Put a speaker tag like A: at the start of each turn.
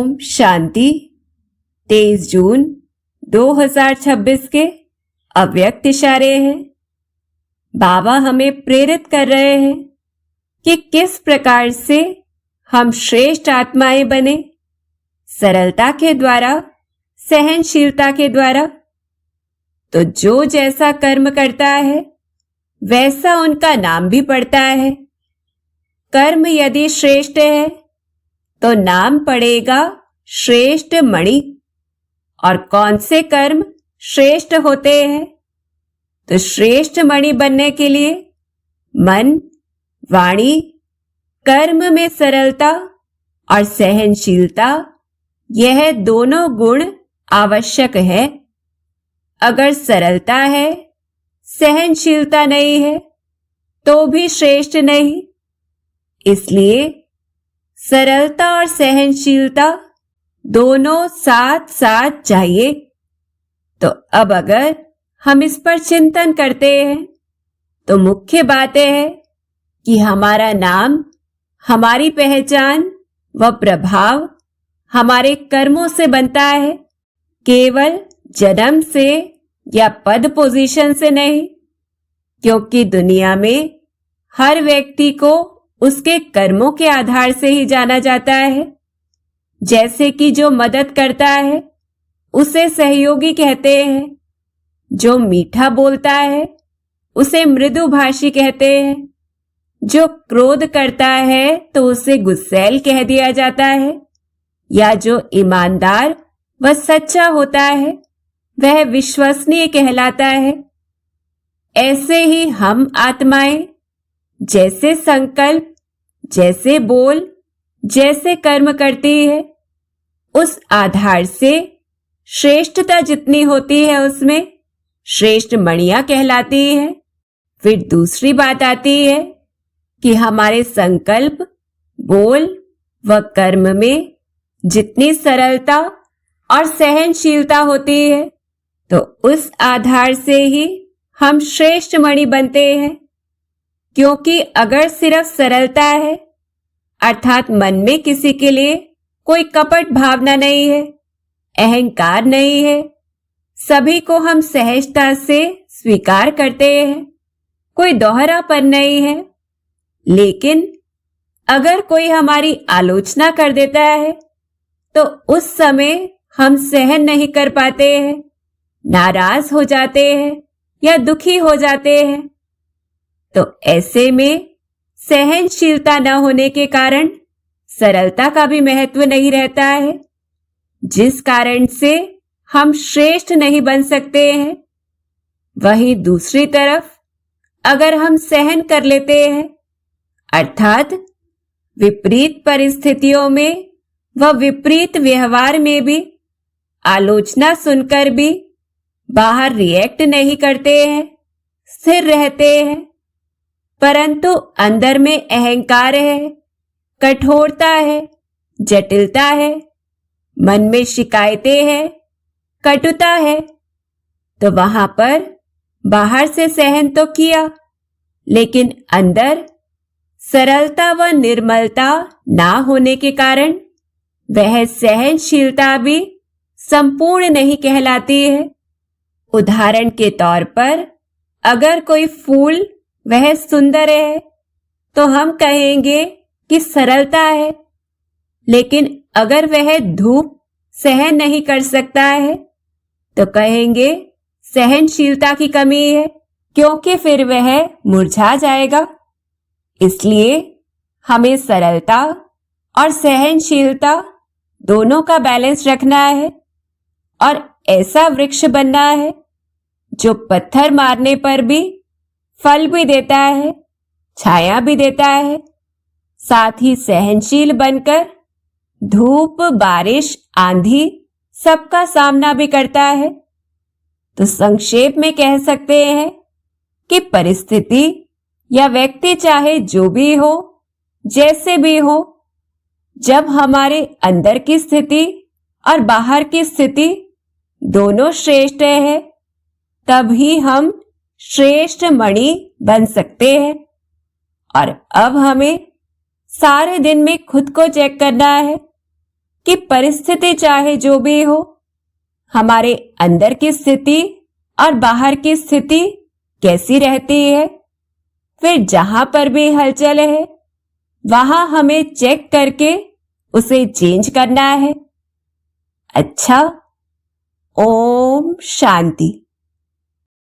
A: ओम शांति। 23 जून 2026 के अव्यक्त इशारे हैं। बाबा हमें प्रेरित कर रहे हैं कि किस प्रकार से हम श्रेष्ठ आत्माएं बने, सरलता के द्वारा, सहनशीलता के द्वारा। तो जो जैसा कर्म करता है वैसा उनका नाम भी पड़ता है। कर्म यदि श्रेष्ठ है तो नाम पड़ेगा श्रेष्ठ मणि। और कौन से कर्म श्रेष्ठ होते हैं? तो श्रेष्ठ मणि बनने के लिए मन, वाणी, कर्म में सरलता और सहनशीलता, यह दोनों गुण आवश्यक है। अगर सरलता है, सहनशीलता नहीं है तो भी श्रेष्ठ नहीं। इसलिए सरलता और सहनशीलता दोनों साथ साथ चाहिए। तो अब अगर हम इस पर चिंतन करते हैं तो मुख्य बात है कि हमारा नाम, हमारी पहचान व प्रभाव हमारे कर्मों से बनता है, केवल जन्म से या पद पोजीशन से नहीं। क्योंकि दुनिया में हर व्यक्ति को उसके कर्मों के आधार से ही जाना जाता है। जैसे कि जो मदद करता है उसे सहयोगी कहते हैं, जो मीठा बोलता है उसे मृदुभाषी कहते हैं, जो क्रोध करता है तो उसे गुस्सैल कह दिया जाता है, या जो ईमानदार व सच्चा होता है वह विश्वसनीय कहलाता है। ऐसे ही हम आत्माएं जैसे संकल्प, जैसे बोल, जैसे कर्म करती है, उस आधार से श्रेष्ठता जितनी होती है उसमें श्रेष्ठ मणियां कहलाती है। फिर दूसरी बात आती है कि हमारे संकल्प, बोल व कर्म में जितनी सरलता और सहनशीलता होती है तो उस आधार से ही हम श्रेष्ठ मणि बनते हैं। क्योंकि अगर सिर्फ सरलता है, अर्थात मन में किसी के लिए कोई कपट भावना नहीं है, अहंकार नहीं है, सभी को हम सहजता से स्वीकार करते हैं, कोई दोहरापन नहीं है। लेकिन अगर कोई हमारी आलोचना कर देता है तो उस समय हम सहन नहीं कर पाते हैं, नाराज हो जाते हैं या दुखी हो जाते हैं। तो ऐसे में सहनशीलता न होने के कारण सरलता का भी महत्व नहीं रहता है, जिस कारण से हम श्रेष्ठ नहीं बन सकते हैं। वहीं दूसरी तरफ अगर हम सहन कर लेते हैं, अर्थात विपरीत परिस्थितियों में व विपरीत व्यवहार में भी आलोचना सुनकर भी बाहर रिएक्ट नहीं करते हैं, स्थिर रहते हैं, परंतु अंदर में अहंकार है, कठोरता है, जटिलता है, मन में शिकायतें हैं, कटुता है, तो वहां पर बाहर से सहन तो किया, लेकिन अंदर सरलता व निर्मलता ना होने के कारण वह सहनशीलता भी संपूर्ण नहीं कहलाती है। उदाहरण के तौर पर अगर कोई फूल वह सुंदर है तो हम कहेंगे कि सरलता है, लेकिन अगर वह धूप सहन नहीं कर सकता है तो कहेंगे सहनशीलता की कमी है, क्योंकि फिर वह मुरझा जाएगा। इसलिए हमें सरलता और सहनशीलता दोनों का बैलेंस रखना है और ऐसा वृक्ष बनना है जो पत्थर मारने पर भी फल भी देता है, छाया भी देता है, साथ ही सहनशील बनकर धूप, बारिश, आंधी सबका सामना भी करता है। तो संक्षेप में कह सकते हैं कि परिस्थिति या व्यक्ति चाहे जो भी हो, जैसे भी हो, जब हमारे अंदर की स्थिति और बाहर की स्थिति दोनों श्रेष्ठ है, तभी हम श्रेष्ठ मणि बन सकते हैं। और अब हमें सारे दिन में खुद को चेक करना है कि परिस्थिति चाहे जो भी हो, हमारे अंदर की स्थिति और बाहर की स्थिति कैसी रहती है, फिर जहां पर भी हलचल है वहां हमें चेक करके उसे चेंज करना है। अच्छा, ओम शांति।